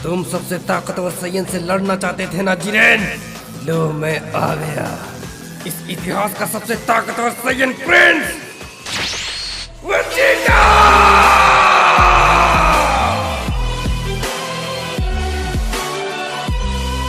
तुम सबसे ताकतवर सैयन से लड़ना चाहते थे ना जिरेन? लो मैं आ गया, इस इतिहास का सबसे ताकतवर Saiyan Prince Vegeta!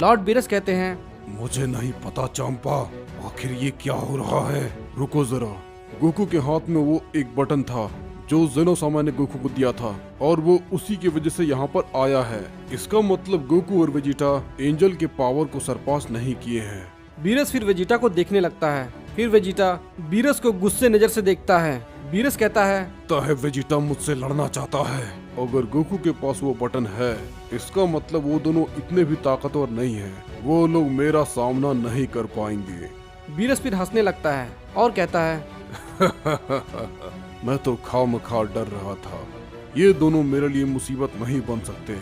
Lord Beerus कहते हैं, मुझे नहीं पता चंपा, आखिर ये क्या हो रहा है। रुको जरा। गोकू के हाथ में वो एक बटन था जो जेनोसामा ने गोकू को दिया था और वो उसी की वजह से यहाँ पर आया है। इसका मतलब गोकू और वेजिटा एंजल के पावर को सरपास नहीं किए हैं। बीरस फिर वेजिटा को देखने लगता है। फिर वेजिटा बीरस को गुस्से नजर से देखता है। बीरस कहता है, वेजिटा मुझसे लड़ना चाहता है। अगर गोकू के पास वो बटन है, इसका मतलब वो दोनों इतने भी ताकतवर नहीं है। वो लोग मेरा सामना नहीं कर पाएंगे। बीरस फिर हंसने लगता है और कहता है, मैं तो खामखा डर रहा था। ये दोनों मेरे लिए मुसीबत नहीं बन सकते।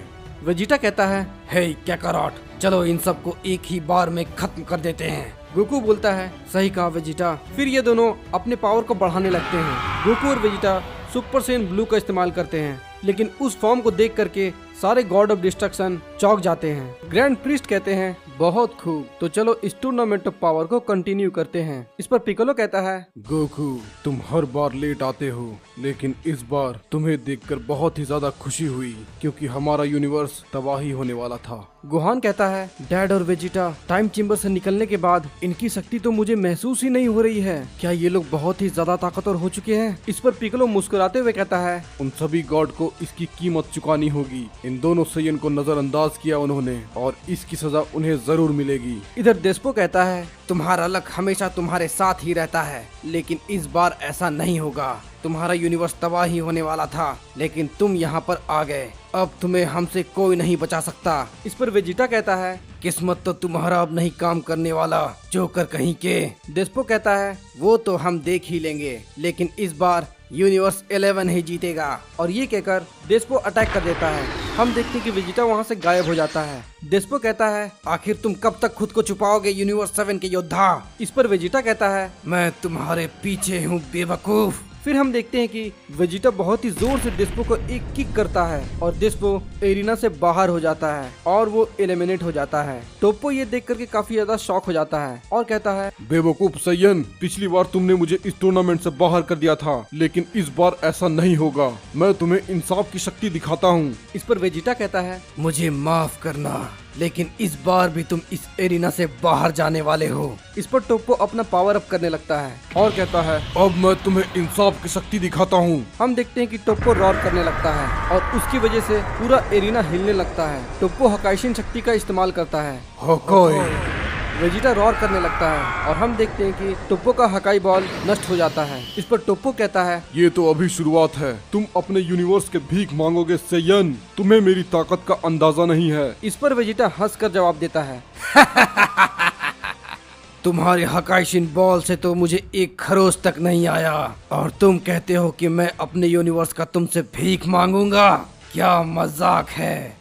वेजिटा कहता है, हे कैकारॉट, चलो इन सबको एक ही बार में खत्म कर देते हैं। गोकू बोलता है, सही कहा वेजिटा। फिर ये दोनों अपने पावर को बढ़ाने लगते हैं। गोकू और वेजिटा सुपर सेन ब्लू का इस्तेमाल करते हैं, लेकिन उस फॉर्म को देख करके सारे गॉड ऑफ डिस्ट्रक्शन चौंक जाते हैं। ग्रैंड प्रीस्ट कहते हैं, बहुत खूब, तो चलो इस टूर्नामेंट ऑफ पावर को कंटिन्यू करते हैं। इस पर पिकोलो कहता है, गोकू, तुम हर बार लेट आते हो, लेकिन इस बार तुम्हें देखकर बहुत ही ज्यादा खुशी हुई क्योंकि हमारा यूनिवर्स तबाही होने वाला था। गोहान कहता है, डैड और वेजिटा टाइम चेम्बर से निकलने के बाद इनकी शक्ति तो मुझे महसूस ही नहीं हो रही है। क्या ये लोग बहुत ही ज्यादा ताकतवर हो चुके हैं? इस पर पिकोलो मुस्कुराते हुए कहता है, उन सभी गॉड को इसकी कीमत चुकानी होगी। इन दोनों सैयन को नजरअंदाज किया उन्होंने और इसकी सजा उन्हें जरूर मिलेगी। इधर देस्पो कहता है, तुम्हारा लक हमेशा तुम्हारे साथ ही रहता है, लेकिन इस बार ऐसा नहीं होगा। तुम्हारा यूनिवर्स तबाही होने वाला था, लेकिन तुम यहाँ पर आ गए। अब तुम्हें हमसे कोई नहीं बचा सकता। इस पर वेजिटा कहता है, किस्मत तो तुम्हारा अब नहीं काम करने वाला, जोकर कहीं के। देस्पो कहता है, वो तो हम देख ही लेंगे, लेकिन इस बार यूनिवर्स 11 ही जीतेगा। और ये कहकर देस्पो अटैक कर देता है। हम देखते हैं कि वेजिटा वहाँ से गायब हो जाता है। देस्पो कहता है, आखिर तुम कब तक खुद को छुपाओगे यूनिवर्स 7 के योद्धा? इस पर वेजिटा कहता है, मैं तुम्हारे पीछे हूँ बेवकूफ। फिर हम देखते हैं कि वेजिटा बहुत ही जोर से डेस्पो को एक किक करता है और डेस्पो एरिना से बाहर हो जाता है और वो एलिमिनेट हो जाता है। टोप्पो ये देख करके काफी ज्यादा शॉक हो जाता है और कहता है, बेवकूफ सैयन, पिछली बार तुमने मुझे इस टूर्नामेंट से बाहर कर दिया था, लेकिन इस बार ऐसा नहीं होगा। मैं तुम्हें इंसाफ की शक्ति दिखाता हूँ। इस पर वेजिटा कहता है, मुझे माफ करना, लेकिन इस बार भी तुम इस एरिना से बाहर जाने वाले हो। इस पर टोप्पो अपना पावर अप करने लगता है और कहता है, अब मैं तुम्हें इंसाफ की शक्ति दिखाता हूँ। हम देखते हैं कि टोप्पो रॉर करने लगता है और उसकी वजह से पूरा एरिना हिलने लगता है। टोप्पो हकाइशिन शक्ति का इस्तेमाल करता है। वेजिटा रॉर करने लगता है और हम देखते हैं कि टोप्पो का हकाई बॉल नष्ट हो जाता है। इस पर टोप्पो कहता है, ये तो अभी शुरुआत है, तुम अपने यूनिवर्स के भीख मांगोगे सैयन, तुम्हें मेरी ताकत का अंदाजा नहीं है। इस पर वेजिटा हंसकर जवाब देता है, तुम्हारे हकाइशिन बॉल से तो मुझे एक खरोच तक नहीं आया और तुम कहते हो कि मैं अपने यूनिवर्स का तुमसे भीख मांगूंगा? क्या मजाक है।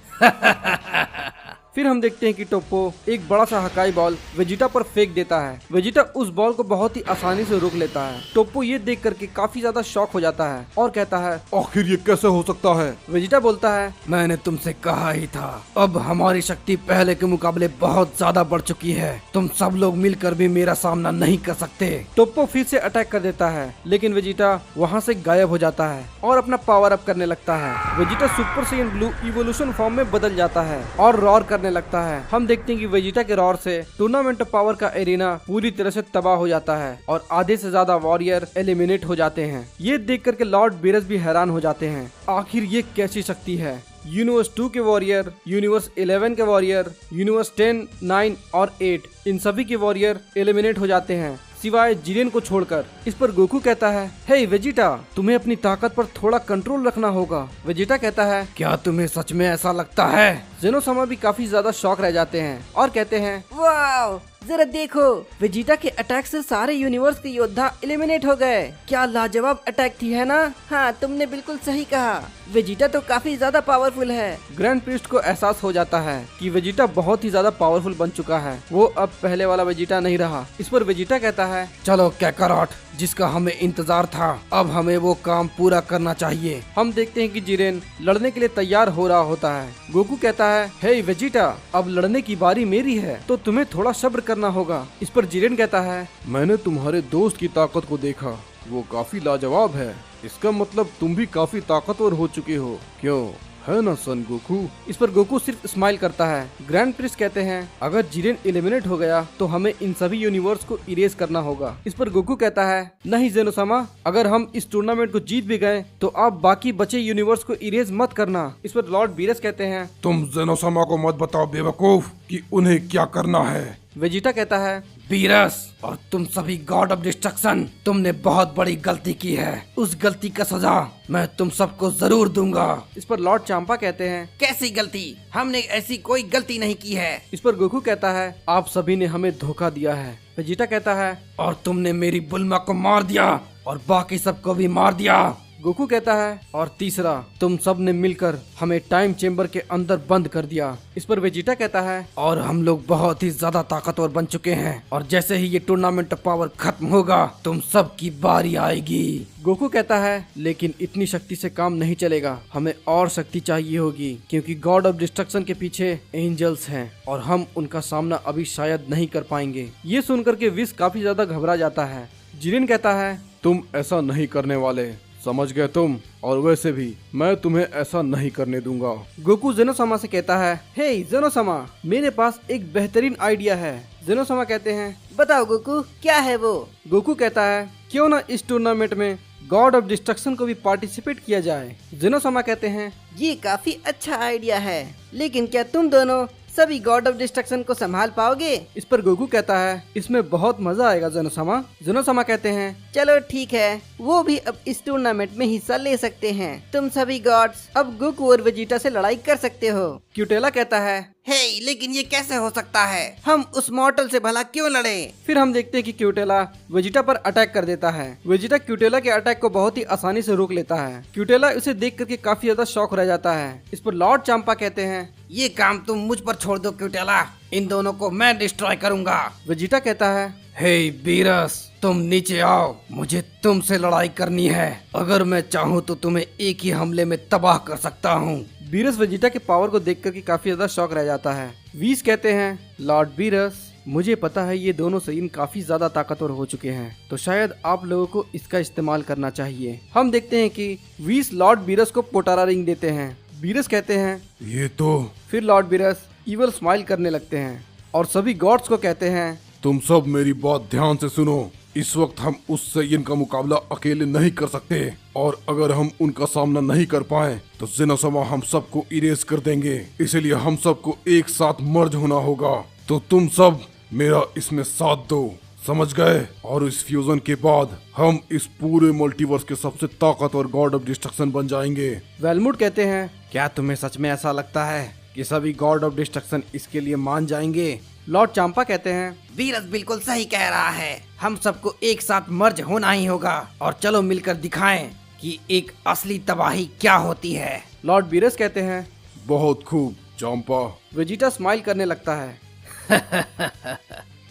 फिर हम देखते हैं कि टोप्पो एक बड़ा सा हकाई बॉल वेजिटा पर फेंक देता है। वेजिटा उस बॉल को बहुत ही आसानी से रोक लेता है। टोप्पो ये देख करके काफी ज्यादा शॉक हो जाता है और कहता है, आखिर ये कैसे हो सकता है? वेजिटा बोलता है, मैंने तुमसे कहा ही था, अब हमारी शक्ति पहले के मुकाबले बहुत ज्यादा बढ़ चुकी है। तुम सब लोग मिलकर भी मेरा सामना नहीं कर सकते। टोप्पो फिर से अटैक कर देता है, लेकिन वेजिटा वहाँ से गायब हो जाता है और अपना पावर अप करने लगता है। Vegeta super Saiyan blue evolution form में बदल जाता है और रॉर करने लगता है। हम देखते हैं कि वेजिटा के रॉर से टूर्नामेंट ऑफ पावर का एरिना पूरी तरह से तबाह हो जाता है और आधे से ज्यादा वॉरियर एलिमिनेट हो जाते हैं। ये देख करके लॉर्ड बीरस भी हैरान हो जाते हैं, आखिर ये कैसी शक्ति है। यूनिवर्स 2 के वॉरियर, यूनिवर्स 11 के वॉरियर, यूनिवर्स 10, 9 और 8 इन सभी के वॉरियर एलिमिनेट हो जाते हैं सिवाय जिरेन को छोड़कर। इस पर गोकू कहता है, हे वेजिटा, तुम्हें अपनी ताकत पर थोड़ा कंट्रोल रखना होगा। वेजिटा कहता है, क्या तुम्हें सच में ऐसा लगता है? जेनोसामा भी काफी ज्यादा शॉक रह जाते हैं और कहते हैं, वाव, जरा देखो, वेजिटा के अटैक से सारे यूनिवर्स के योद्धा एलिमिनेट हो गए। क्या लाजवाब अटैक थी, है ना? हाँ, तुमने बिल्कुल सही कहा, वेजिटा तो काफी ज्यादा पावरफुल है। ग्रैंड प्रीस्ट को एहसास हो जाता है कि वेजिटा बहुत ही ज्यादा पावरफुल बन चुका है, वो अब पहले वाला वेजिटा नहीं रहा। इस पर वेजिटा कहता है, चलो कैकारॉट, जिसका हमें इंतजार था। अब हमें वो काम पूरा करना चाहिए। हम देखते हैं कि जिरेन लड़ने के लिए तैयार हो रहा होता है। गोकू कहता है, हे वेजिटा, अब लड़ने की बारी मेरी है, तो तुम्हें थोड़ा सब्र करना होगा। इस पर जिरेन कहता है, मैंने तुम्हारे दोस्त की ताकत को देखा, वो काफी लाजवाब है। इसका मतलब तुम भी काफी ताकतवर हो चुके हो, क्यों, है ना सन गोकू? इस पर गोकू सिर्फ स्माइल करता है। ग्रैंड प्रिंस कहते हैं, अगर जिरेन एलिमिनेट हो गया तो हमें इन सभी यूनिवर्स को इरेज करना होगा। इस पर गोकू कहता है, नहीं जेनोसामा, अगर हम इस टूर्नामेंट को जीत भी गए तो आप बाकी बचे यूनिवर्स को इरेज मत करना। इस पर लॉर्ड बीरस कहते हैं, तुम जेनोसामा को मत बताओ बेवकूफ कि उन्हें क्या करना है। वेजिटा कहता है, बीरस और तुम सभी गॉड ऑफ डिस्ट्रक्शन, तुमने बहुत बड़ी गलती की है। उस गलती का सजा मैं तुम सबको जरूर दूंगा। इस पर लॉर्ड चांपा कहते हैं, कैसी गलती? हमने ऐसी कोई गलती नहीं की है। इस पर गोकू कहता है, आप सभी ने हमें धोखा दिया है। वेजिटा कहता है, और तुमने मेरी बुल्मा को मार दिया और बाकी सबको भी मार दिया। गोकू कहता है, और तीसरा, तुम सब ने मिलकर हमें टाइम चेम्बर के अंदर बंद कर दिया। इस पर वेजिटा कहता है, और हम लोग बहुत ही ज्यादा ताकतवर बन चुके हैं, और जैसे ही ये टूर्नामेंट पावर खत्म होगा तुम सब की बारी आएगी। गोकू कहता है, लेकिन इतनी शक्ति से काम नहीं चलेगा, हमें और शक्ति चाहिए होगी, क्योंकि गॉड ऑफ डिस्ट्रक्शन के पीछे एंजल्स हैं और हम उनका सामना अभी शायद नहीं कर पाएंगे। ये सुनकर के विश काफी ज्यादा घबरा जाता है। जिरेन कहता है, तुम ऐसा नहीं करने वाले, समझ गए तुम, और वैसे भी मैं तुम्हें ऐसा नहीं करने दूंगा। गोकू जेनोसामा से कहता है, हे जेनोसामा, मेरे पास एक बेहतरीन आइडिया है। जेनोसामा कहते हैं, बताओ गोकू, क्या है वो? गोकू कहता है, क्यों ना इस टूर्नामेंट में गॉड ऑफ डिस्ट्रक्शन को भी पार्टिसिपेट किया जाए। जेनोसामा कहते हैं, ये काफी अच्छा आइडिया है, लेकिन क्या तुम दोनों सभी गॉड ऑफ डिस्ट्रक्शन को संभाल पाओगे? इस पर गोकू कहता है, इसमें बहुत मजा आएगा जेनोसामा। जेनोसामा कहते हैं, चलो ठीक है, वो भी अब इस टूर्नामेंट में हिस्सा ले सकते हैं। तुम सभी गॉड्स अब गोकू और वेजिटा से लड़ाई कर सकते हो। क्यूटेला कहता है, हे, लेकिन ये कैसे हो सकता है? हम उस मॉर्टल से भला क्यों लड़े? फिर हम देखते हैं कि क्यूटेला वेजिटा पर अटैक कर देता है। वेजिटा क्यूटेला के अटैक को बहुत ही आसानी से रोक लेता है। क्यूटेला इसे देख करके काफी ज्यादा शॉक रह जाता है। इस पर लॉर्ड चांपा कहते हैं, ये काम तुम मुझ पर छोड़ दो क्यूटेला, इन दोनों को मैं डिस्ट्रॉय करूंगा। वेजिटा कहता है, हे बीरस, तुम नीचे आओ, मुझे तुमसे लड़ाई करनी है। अगर मैं चाहूँ तो तुम्हें एक ही हमले में तबाह कर सकता हूँ। बीरस वेजिटा के पावर को देख करके काफी ज्यादा शॉक रह जाता है। वीस कहते हैं, लॉर्ड बीरस, मुझे पता है ये दोनों सैयन काफी ज्यादा ताकतवर हो चुके हैं, तो शायद आप लोगों को इसका इस्तेमाल करना चाहिए। हम देखते हैं कि वीस लॉर्ड बीरस को पोटारा रिंग देते हैं। बीरस कहते हैं, ये तो। फिर लॉर्ड बीरस इवल स्माइल करने लगते हैं और सभी गॉड्स को कहते हैं, तुम सब मेरी बात ध्यान से सुनो। इस वक्त हम उस सैयन का मुकाबला अकेले नहीं कर सकते, और अगर हम उनका सामना नहीं कर पाए तो जेनोसामा हम सबको इरेज कर देंगे। इसलिए हम सबको एक साथ मर्ज होना होगा। तो तुम सब मेरा इसमें साथ दो, समझ गए? और इस फ्यूजन के बाद हम इस पूरे मल्टीवर्स के सबसे ताकतवर गॉड ऑफ डिस्ट्रक्शन बन जाएंगे। वेलमुड कहते हैं, क्या तुम्हें सच में ऐसा लगता है कि सभी गॉड ऑफ डिस्ट्रक्शन इसके लिए मान जाएंगे? लॉर्ड चांपा कहते हैं, बीरस बिल्कुल सही कह रहा है, हम सबको एक साथ मर्ज होना ही होगा, और चलो मिलकर दिखाएं कि एक असली तबाही क्या होती है। लॉर्ड बीरस कहते हैं, बहुत खूब चांपा। वेजिटा स्माइल करने लगता है।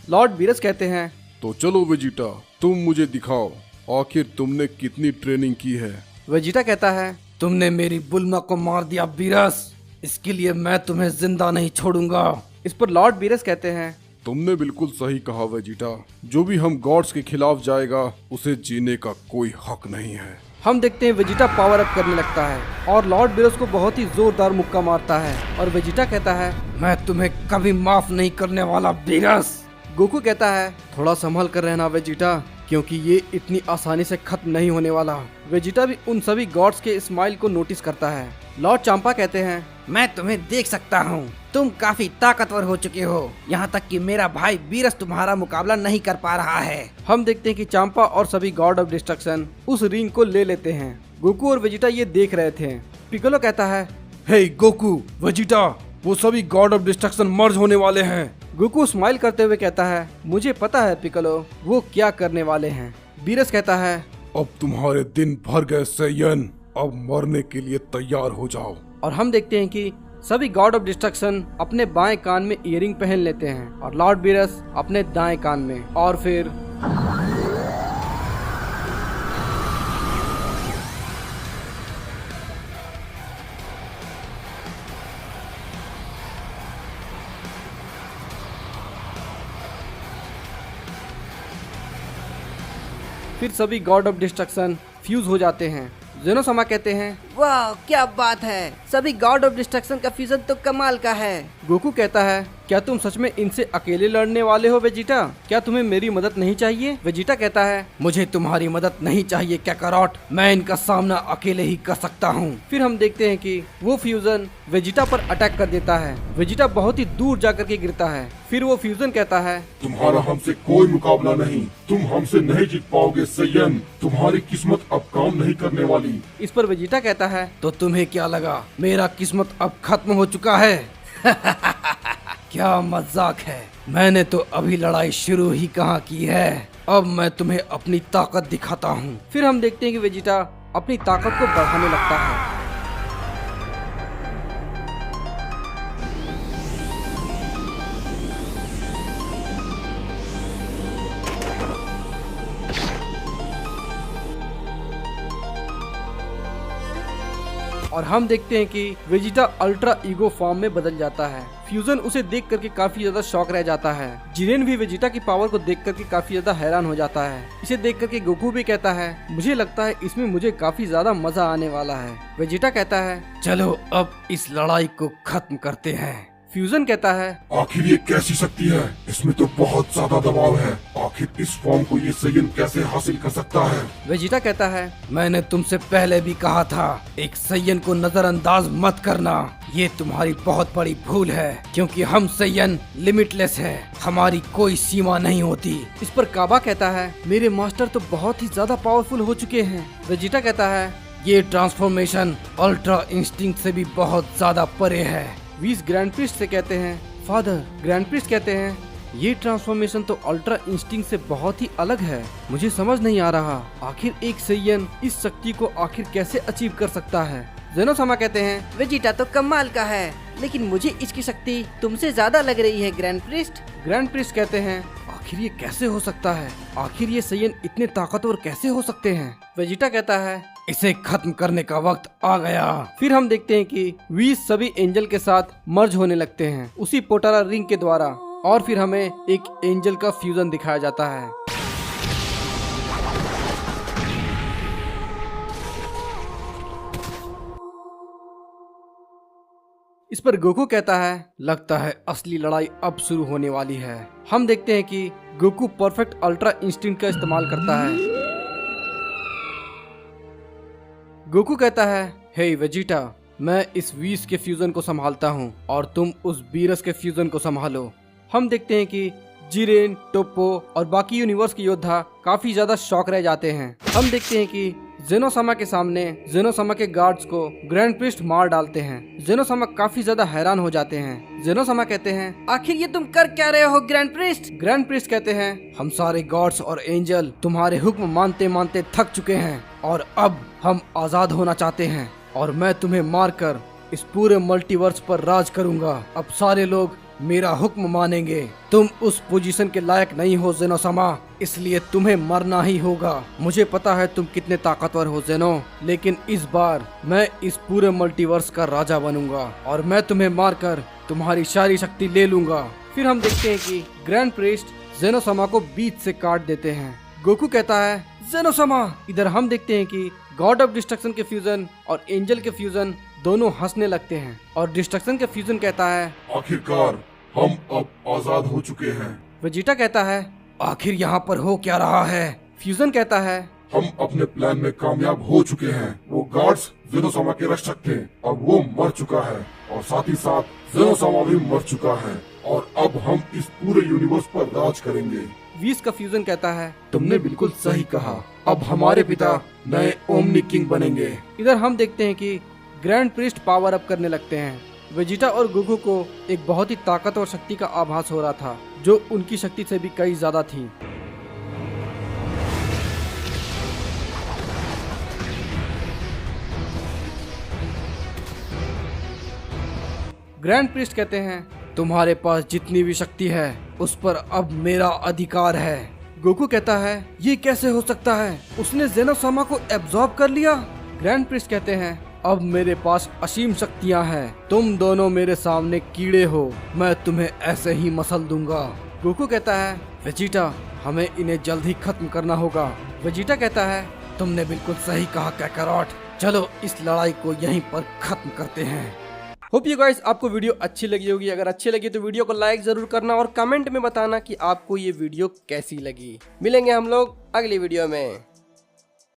लॉर्ड बीरस कहते हैं, तो चलो वेजिटा, तुम मुझे दिखाओ आखिर तुमने कितनी ट्रेनिंग की है। वेजिटा कहता है, तुमने मेरी बुल्मा को मार दिया बीरस, इसके लिए मैं तुम्हें जिंदा नहीं छोड़ूंगा। इस पर लॉर्ड बीरस कहते हैं, तुमने बिल्कुल सही कहा वेजिटा, जो भी हम गॉड्स के खिलाफ जाएगा उसे जीने का कोई हक नहीं है। हम देखते हैं वेजिटा पावर अप करने लगता है और लॉर्ड बीरस को बहुत ही जोरदार मुक्का मारता है, और वेजिटा कहता है, मैं तुम्हें कभी माफ नहीं करने वाला बीरस। गोकू कहता है, थोड़ा संभल कर रहना वेजिटा, क्योंकि ये इतनी आसानी से खत्म नहीं होने वाला। वेजिटा भी उन सभी गॉड्स के स्माइल को नोटिस करता है। लॉर्ड चांपा कहते हैं, मैं तुम्हें देख सकता हूँ, तुम काफी ताकतवर हो चुके हो, यहाँ तक कि मेरा भाई बीरस तुम्हारा मुकाबला नहीं कर पा रहा है। हम देखते हैं कि चांपा और सभी गॉड ऑफ डिस्ट्रक्शन उस रिंग को ले लेते हैं। गोकू और वेजिटा ये देख रहे थे। पिकोलो कहता है, हे गोकू, वेजिटा, वो सभी गॉड ऑफ डिस्ट्रक्शन मर्ज होने वाले हैं। गोकू स्माइल करते हुए कहता है, मुझे पता है पिकोलो, वो क्या करने वाले हैं। बीरस कहता है, अब तुम्हारे दिन भर गए सैयन, अब मरने के लिए तैयार हो जाओ। और हम देखते हैं कि सभी गॉड ऑफ डिस्ट्रक्शन अपने बाएं कान में इयरिंग पहन लेते हैं और लॉर्ड बीरस अपने दाएं कान में, और फिर फिर सभी गॉड ऑफ डिस्ट्रक्शन फ्यूज हो जाते हैं। जेनोसामा कहते हैं, वाह क्या बात है, सभी गॉड ऑफ डिस्ट्रक्शन का फ्यूजन तो कमाल का है। गोकू कहता है, क्या तुम सच में इनसे अकेले लड़ने वाले हो वेजिटा? क्या तुम्हें मेरी मदद नहीं चाहिए? वेजिटा कहता है, मुझे तुम्हारी मदद नहीं चाहिए काकारोट, मैं इनका सामना अकेले ही कर सकता हूँ। फिर हम देखते हैं कि वो फ्यूजन वेजिटा पर अटैक कर देता है। वेजिटा बहुत ही दूर जाकर के गिरता है। फिर वो फ्यूजन कहता है, तुम्हारा हमसे कोई मुकाबला नहीं, तुम हमसे नहीं जीत पाओगे सैयन, तुम्हारी किस्मत अब काम नहीं करने वाली। इस पर वेजिटा कहता है, तो तुम्हें क्या लगा मेरा किस्मत अब खत्म हो चुका है? क्या मजाक है, मैंने तो अभी लड़ाई शुरू ही कहाँ की है। अब मैं तुम्हें अपनी ताकत दिखाता हूँ। फिर हम देखते हैं कि वेजिटा अपनी ताकत को बढ़ाने लगता है। और हम देखते हैं कि वेजिटा अल्ट्रा ईगो फॉर्म में बदल जाता है। फ्यूजन उसे देख करके काफी ज्यादा शॉक रह जाता है। जिरेन भी वेजिटा की पावर को देख करके काफी ज्यादा हैरान हो जाता है। इसे देख करके गोकू भी कहता है, मुझे लगता है इसमें मुझे काफी ज्यादा मजा आने वाला है। वेजिटा कहता है, चलो अब इस लड़ाई को खत्म करते हैं। फ्यूजन कहता है, आखिर ये कैसी शक्ति है, इसमें तो बहुत ज्यादा दबाव है, आखिर इस फॉर्म को ये सैयन कैसे हासिल कर सकता है? वेजिटा कहता है, मैंने तुमसे पहले भी कहा था, एक सैयन को नजरअंदाज मत करना। ये तुम्हारी बहुत बड़ी भूल है, क्योंकि हम सैयन लिमिटलेस है, हमारी कोई सीमा नहीं होती। इस पर काबा कहता है, मेरे मास्टर तो बहुत ही ज्यादा पावरफुल हो चुके हैं। वेजिटा कहता है, ये ट्रांसफॉर्मेशन अल्ट्रा इंस्टिंक्ट से भी बहुत ज्यादा परे है। वीस ग्रैंड प्रिस्ट से कहते हैं, फादर। ग्रैंड प्रिस्ट कहते हैं, ये ट्रांसफॉर्मेशन तो अल्ट्रा इंस्टिंक्ट से बहुत ही अलग है। मुझे समझ नहीं आ रहा, आखिर एक सैयन इस शक्ति को आखिर कैसे अचीव कर सकता है। जेनोसामा कहते हैं, वेजिटा तो कमाल का है, लेकिन मुझे इसकी शक्ति तुमसे ज्यादा लग रही है ग्रैंड प्रिस्ट। ग्रैंड प्रिस्ट कहते हैं, आखिर ये कैसे हो सकता है? आखिर ये सैयन इतने ताकतवर कैसे हो सकते हैं? वेजिटा कहता है, इसे खत्म करने का वक्त आ गया। फिर हम देखते हैं कि वीस सभी एंजल के साथ मर्ज होने लगते हैं उसी पोटारा रिंग के द्वारा, और फिर हमें एक एंजल का फ्यूजन दिखाया जाता है। इस पर गोकू कहता है, लगता है असली लड़ाई अब शुरू होने वाली है। हम देखते हैं कि गोकू परफेक्ट अल्ट्रा इंस्टिंक्ट का इस्तेमाल करता है। गोकू कहता है, हे वेजिटा, मैं इस वीस के फ्यूजन को संभालता हूँ और तुम उस बीरस के फ्यूजन को संभालो। हम देखते हैं कि जिरेन, टोप्पो और बाकी यूनिवर्स के योद्धा काफी ज्यादा शॉक रह जाते हैं। हम देखते हैं कि जेनोसामा के सामने जेनोसामा के गार्ड्स को ग्रैंड प्रिस्ट मार डालते हैं। जेनोसामा काफी ज्यादा हैरान हो जाते हैं। जेनोसामा कहते हैं, आखिर ये तुम कर क्या रहे हो ग्रैंड प्रिस्ट? ग्रैंड प्रिस्ट कहते हैं, हम सारे गॉड्स और एंजल तुम्हारे हुक्म मानते मानते थक चुके हैं और अब हम आजाद होना चाहते हैं, और मैं तुम्हें मारकर इस पूरे मल्टीवर्स पर राज करूंगा। अब सारे लोग मेरा हुक्म मानेंगे। तुम उस पोजीशन के लायक नहीं हो जेनोसामा, इसलिए तुम्हें मरना ही होगा। मुझे पता है तुम कितने ताकतवर हो जेनो, लेकिन इस बार मैं इस पूरे मल्टीवर्स का राजा बनूंगा और मैं तुम्हें मारकर तुम्हारी सारी शक्ति ले लूंगा। फिर हम देखते हैं कि ग्रैंड प्रिस्ट जेनोसामा को बीच से काट देते हैं। गोकू कहता है, जेनोसामा। इधर हम देखते हैं कि गॉड ऑफ डिस्ट्रक्शन के फ्यूजन और एंजल के फ्यूजन दोनों हंसने लगते हैं, और डिस्ट्रक्शन के फ्यूजन कहता है, आखिरकार हम अब आजाद हो चुके हैं। वेजिटा कहता है, आखिर यहाँ पर हो क्या रहा है? फ्यूजन कहता है, हम अपने प्लान में कामयाब हो चुके हैं। वो गार्ड्स जेनोसामा के रक्षक थे, अब वो मर चुका है, और साथ ही साथ जेनोसामा भी मर चुका है, और अब हम इस पूरे यूनिवर्स पर राज करेंगे। वीस का फ्यूजन कहता है, तुमने बिल्कुल सही कहा, अब हमारे पिता नए ओमनी किंग बनेंगे। इधर हम देखते हैं कि ग्रैंड प्रिस्ट पावर अप करने लगते हैं। वेजिटा और गोकू को एक बहुत ही ताकतवर शक्ति का आभास हो रहा था, जो उनकी शक्ति से भी कई ज्यादा थी। ग्रैंड प्रिस्ट कहते हैं, तुम्हारे पास जितनी भी शक्ति है उस पर अब मेरा अधिकार है। गोकू कहता है, ये कैसे हो सकता है? उसने जेनोसामा को एब्जॉर्ब कर लिया। ग्रैंड प्रिस्ट कहते हैं, अब मेरे पास असीम शक्तियां हैं। तुम दोनों मेरे सामने कीड़े हो, मैं तुम्हें ऐसे ही मसल दूंगा। गोकू कहता है, वेजिटा, हमें इन्हें जल्द ही खत्म करना होगा। वेजिटा कहता है, तुमने बिल्कुल सही कहा कैकारोट, चलो इस लड़ाई को यहीं पर खत्म करते हैं। होप यू गाइस आपको वीडियो अच्छी लगी होगी। अगर अच्छी लगी तो वीडियो को लाइक जरूर करना और कमेंट में बताना कि आपको ये वीडियो कैसी लगी। मिलेंगे हम लोग अगली वीडियो में।